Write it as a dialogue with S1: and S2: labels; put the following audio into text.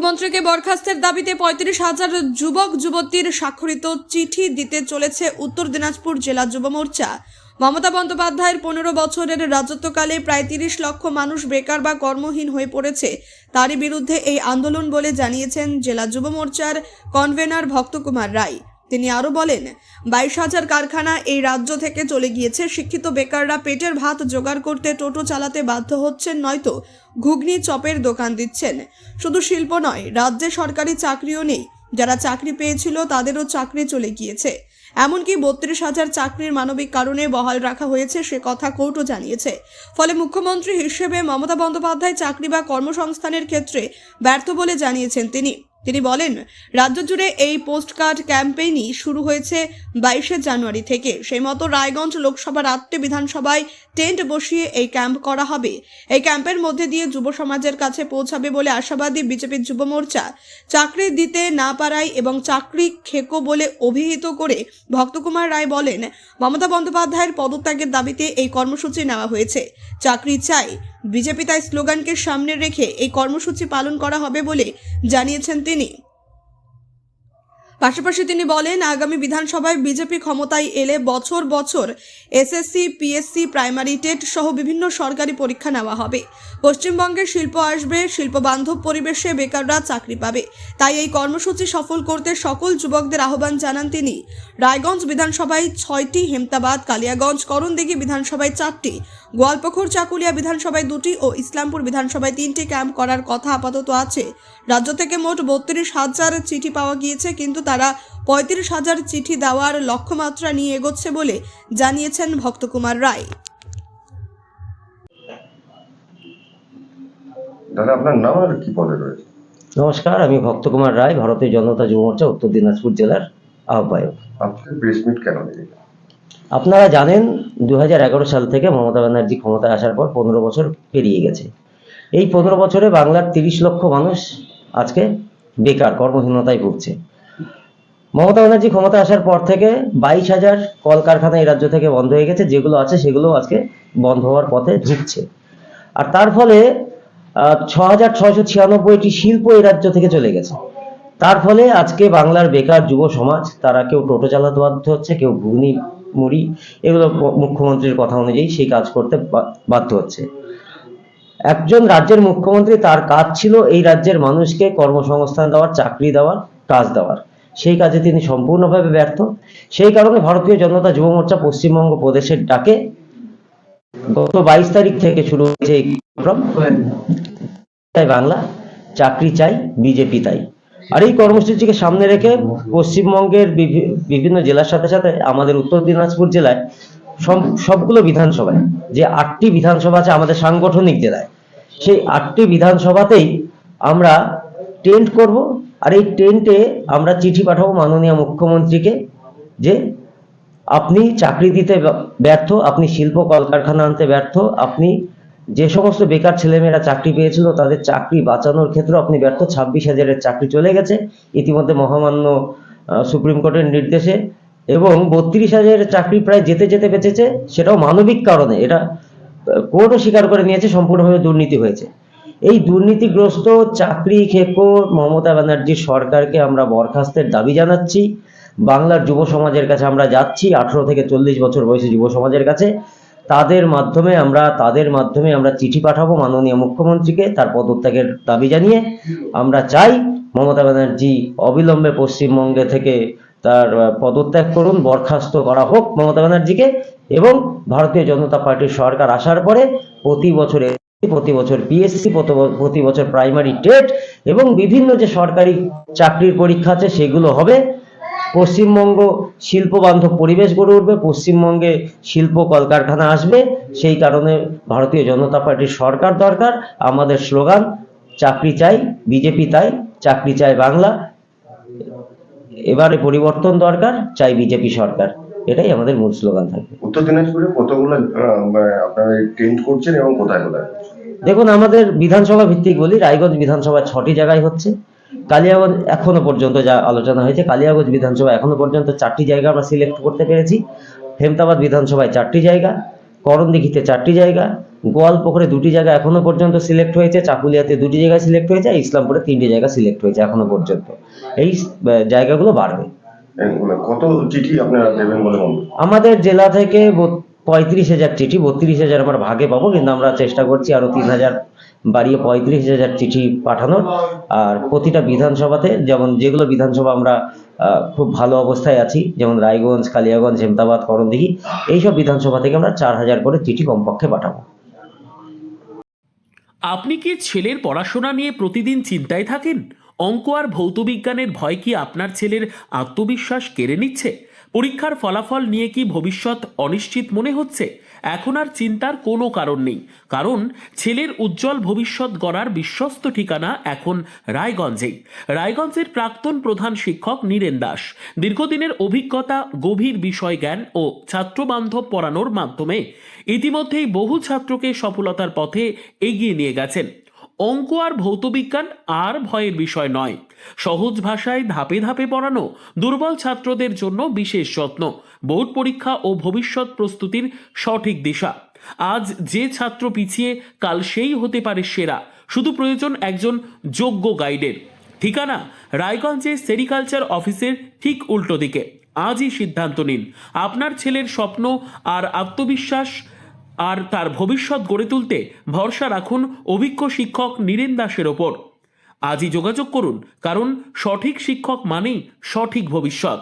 S1: মুখ্যমন্ত্রীকে বরখাস্তের দাবিতে ৩৫,০০০ যুবক যুবতীর স্বাক্ষরিত চিঠি দিতে চলেছে উত্তর দিনাজপুর জেলা যুব মোর্চা। মমতা বন্দ্যোপাধ্যায়ের ১৫ বছরের রাজত্বকালে প্রায় ৩০ লক্ষ মানুষ বেকার বা কর্মহীন হয়ে পড়েছে। তারই বিরুদ্ধে এই আন্দোলন বলে জানিয়েছেন জেলা যুব মোর্চার কনভেনার ভক্তকুমার রায়। তিনি আরও বলেন, ২২,০০০ কারখানা এই রাজ্য থেকে চলে গিয়েছে। শিক্ষিত বেকাররা পেটের ভাত জোগাড় করতে টোটো চালাতে বাধ্য হচ্ছেন, নয়তো ঘুগনি চপের দোকান দিচ্ছেন। শুধু শিল্প নয়, রাজ্যে সরকারি চাকরিও নেই। যারা চাকরি পেয়েছিল তাদেরও চাকরি চলে গিয়েছে। এমনকি ৩২,০০০ চাকরির মানবিক কারণে বহাল রাখা হয়েছে, সে কথা কোর্টও জানিয়েছে। ফলে মুখ্যমন্ত্রী হিসেবে মমতা বন্দ্যোপাধ্যায় চাকরি বা কর্মসংস্থানের ক্ষেত্রে ব্যর্থ বলে জানিয়েছেন তিনি বলেন, রাজ্য জুড়ে এই পোস্টকার্ড ক্যাম্পেইনই শুরু হয়েছে ২২শে জানুয়ারি থেকে। সেই মতো রায়গঞ্জ লোকসভার ৮টি বিধানসভায় টেন্ট বসিয়ে এই ক্যাম্প করা হবে। এই ক্যাম্পের মধ্যে দিয়ে যুব সমাজের কাছে পৌঁছাবে বলে আশাবাদী বিজেপির যুব মোর্চা। চাকরি দিতে না পারায় এবং চাকরি খেকো বলে অভিহিত করে ভক্তকুমার রায় বলেন, মমতা বন্দ্যোপাধ্যায়ের পদত্যাগের দাবিতে এই কর্মসূচি নেওয়া হয়েছে। চাকরি চাই, বিজেপি তাই স্লোগানকে সামনে রেখে এই কর্মসূচি পালন করা হবে বলে জানিয়েছেন তিনি। পাশাপাশি তিনি বলেন, আগামী বিধানসভায় বিজেপি ক্ষমতায় এলে বছর বছর এসএসসি, পিএসসি, প্রাইমারি টেট সহ বিভিন্ন সরকারি পরীক্ষা নেওয়া হবে। পশ্চিমবঙ্গে শিল্প আসবে, শিল্প বান্ধব পরিবেশে বেকাররা চাকরি পাবে। তাই এই কর্মসূচি সফল করতে সকল যুবকদের আহ্বান জানান তিনি। রায়গঞ্জ বিধানসভায় ৬টি, হেমতাবাদ, কালিয়াগঞ্জ, করণদিঘি বিধানসভায় ৪টি, গোয়ালপুকুর চাকুলিয়া বিধানসভায় ২টি ও ইসলামপুর বিধানসভায় ৩টি ক্যাম্প করার কথা আপাতত আছে। রাজ্য থেকে মোট ৩২,০০০ চিঠি পাওয়া গিয়েছে, কিন্তু তারা ৩৫,০০০ চিঠি দেওয়ার লক্ষ্যমাত্রা নিয়ে এগোচ্ছে বলে জানিয়েছেন ভক্তকুমার রায়।
S2: দাদা, আপনার নাম আর কি পদে রয়েছে?
S3: নমস্কার, আমি ভক্তকুমার রায়, ভারতীয় জনতা যুব মোর্চা উত্তর দিনাজপুর জেলার আহ্বায়ক।
S2: আপনার প্রেস মিট কেন নিলেন?
S3: আপনারা জানেন, ২০১১ সাল থেকে মমতা ব্যানার্জি ক্ষমতায় আসার পর ১৫ বছর পেরিয়ে গেছে। এই ১৫ বছরে বাংলার ৩০ লক্ষ মানুষ আজকে বেকার, কর্মহীনতায় ভুগছে। মমতা ব্যানার্জি ক্ষমতা আসার পর থেকে ২২,০০০ কলকারখানা এই রাজ্য থেকে বন্ধ হয়ে গেছে। যেগুলো আছে সেগুলো আজকে বন্ধ হওয়ার পথে ঢুকছে। আর তার ফলে ৬,৬৯৬টি শিল্প এই রাজ্য থেকে চলে গেছে। তার ফলে আজকে বাংলার বেকার যুব সমাজ, তারা কেউ টোটো চালাতে বাধ্য হচ্ছে, কেউ ঘুগনি মুড়ি এগুলো মুখ্যমন্ত্রীর কথা অনুযায়ী সেই কাজ করতে বাধ্য হচ্ছে। একজন রাজ্যের মুখ্যমন্ত্রী, তার কাজ ছিল এই রাজ্যের মানুষকে কর্মসংস্থান দেওয়ার, চাকরি দেওয়ার, কাজ দেওয়ার। সেই কাজে তিনি সম্পূর্ণভাবে ব্যর্থ। সেই কারণে ভারতীয় জনতা যুব মোর্চা পশ্চিমবঙ্গ প্রদেশের ডাকে গত ২২ তারিখ থেকে শুরু হয়েছে এই প্রোগ্রাম, বাংলা চাকরি চাই, বিজেপি তাই। আর এই কর্মসূচিকে সামনে রেখে পশ্চিমবঙ্গের বিভিন্ন জেলার সাথে সাথে আমাদের উত্তর দিনাজপুর জেলায় সবগুলো বিধানসভায়, যে ৮টি বিধানসভা আছে আমাদের সাংগঠনিক জেলায়, সেই ৮টি বিধানসভাতেই আমরা টেন্ট করব। আর এই টেন্টে আমরা চিঠি পাঠাবো মাননীয় মুখ্যমন্ত্রীকে, যে আপনি চাকরি দিতে ব্যর্থ, আপনি শিল্প কলকারখানা আনতে ব্যর্থ, আপনি যে সমস্ত বেকার ছেলেমেয়েরা চাকরি পেয়েছিল তাদের চাকরি বাঁচানোর ক্ষেত্রে আপনি ব্যর্থ। ২৬,০০০ চাকরি চলে গেছে ইতিমধ্যে মহামান্য সুপ্রিম কোর্টের নির্দেশে, এবং ৩২,০০০ চাকরি প্রায় যেতে যেতে বেঁচেছে, সেটাও মানবিক কারণে। এটা কোর্টও স্বীকার করে নিয়েছে সম্পূর্ণভাবে দুর্নীতি হয়েছে। এই দুর্নীতিগ্রস্ত চাকরি খেকো মমতা ব্যানার্জির সরকারকে আমরা বরখাস্তের দাবি জানাচ্ছি। বাংলার যুব সমাজের কাছে আমরা যাচ্ছি, ১৮ থেকে ৪০ বছর বয়সী যুব সমাজের কাছে। তাদের মাধ্যমে আমরা চিঠি পাঠাবো মাননীয় মুখ্যমন্ত্রীকে, তার পদত্যাগের দাবি জানিয়ে। আমরা চাই মমতা ব্যানার্জি অবিলম্বে পশ্চিমবঙ্গে থেকে তার পদত্যাগ করুন, বরখাস্ত করা হোক মমতা ব্যানার্জিকে, এবং ভারতীয় জনতা পার্টির সরকার আসার পরে প্রতি বছর পিএসসি, প্রতি বছর প্রাইমারি টেট এবং বিভিন্ন যে সরকারি চাকরির পরীক্ষা আছে সেগুলো হবে। পশ্চিমবঙ্গ শিল্প বান্ধব পরিবেশ গড়ে উঠবে, পশ্চিমবঙ্গে শিল্প কলকারখানা আসবে। সেই কারণে ভারতীয় জনতা পার্টির সরকার দরকার। আমাদের স্লোগান চাকরি চাই, বিজেপি তাই, চাকরি চাই বাংলা। এবারে পরিবর্তন দরকার, চাই বিজেপি সরকার। এটাই আমাদের মূল স্লোগান থাকবে।
S2: উত্তর দিনাজপুরে কতগুলো আপনারা টেন্ট করছেন এবং কোথায় কোথায়?
S3: দেখুন, আমাদের বিধানসভা ভিত্তিক বলি, রায়গঞ্জ বিধানসভা ৬টি জায়গায় হচ্ছে। কালিয়াগঞ্জ এখনো পর্যন্ত যা আলোচনা হয়েছে, কালিয়াগঞ্জ বিধানসভা এখনো পর্যন্ত 4টি জায়গা আমরা সিলেক্ট করতে পেরেছি। হেমতাবাদ বিধানসভায় 4টি জায়গা, করণদিঘিতে 4টি জায়গা, গোয়ালপুকুরে 2টি জায়গা এখনো পর্যন্ত সিলেক্ট হয়েছে, চাকুলিয়াতে 2টি জায়গা সিলেক্ট হয়েছে, আর ইসলামপুরে 3টি জায়গা সিলেক্ট হয়েছে এখনো পর্যন্ত। এই জায়গাগুলো বাড়বে।
S2: কত চিঠি আপনারা দেবেন বলে মনে হয়?
S3: আমাদের জেলা থেকে 35,000 চিঠি, 32,000 আমরা ভাগে পাবো, কিন্তু আমরা চেষ্টা করছি আরো 3,000 বাড়িয়ে 35,000 চিঠি পাঠানোর। আর প্রতিটা বিধানসভাতে, যেমন যেগুলো বিধানসভা আমরা খুব ভালো অবস্থায় আছি, যেমন রায়গঞ্জ, কালিয়াগঞ্জ, হেমতাবাদ, করণদিঘি, এইসব বিধানসভা থেকে আমরা 4,000 করে চিঠি কমপক্ষে পাঠাবো।
S4: আপনি কি ছেলের পড়াশোনা নিয়ে প্রতিদিন চিন্তায় থাকেন? অঙ্ক আর ভৌতবিজ্ঞানের ভয় কি আপনার ছেলের আত্মবিশ্বাস কেড়ে নিচ্ছে? পরীক্ষার ফলাফল নিয়ে কি ভবিষ্যৎ অনিশ্চিত মনে হচ্ছে? এখন আর চিন্তার কোনো কারণ নেই, কারণ ছেলের উজ্জ্বল ভবিষ্যৎ গড়ার বিশ্বস্ত ঠিকানা এখন রায়গঞ্জেই। রায়গঞ্জের প্রাক্তন প্রধান শিক্ষক নীরেন দাস দীর্ঘদিনের অভিজ্ঞতা, গভীর বিষয় জ্ঞান ও ছাত্রবান্ধব পড়ানোর মাধ্যমে ইতিমধ্যেই বহু ছাত্রকে সফলতার পথে এগিয়ে নিয়ে গেছেন। অঙ্ক আর ভৌতবিজ্ঞান আর ভয়ের বিষয় নয়, সহজ ভাষায় ধাপে ধাপে পড়ানো, দুর্বল ছাত্রদের জন্য বিশেষ যত্ন, বোর্ড পরীক্ষা ও ভবিষ্যৎ প্রস্তুতির সঠিক দিশা। আজ যে ছাত্র পিছিয়ে, কাল সেই হতে পারে সেরা। শুধু প্রয়োজন একজন যোগ্য গাইডের। ঠিকানা রায়গঞ্জে সেরিকালচার অফিসের ঠিক উল্টো দিকে। আজই সিদ্ধান্ত নিন। আপনার ছেলের স্বপ্ন আর আত্মবিশ্বাস আর তার ভবিষ্যৎ গড়ে তুলতে ভরসা রাখুন অভিজ্ঞ শিক্ষক নীরেন দাসের ওপর। আজই যোগাযোগ করুন, কারণ সঠিক শিক্ষক মানেই সঠিক ভবিষ্যৎ।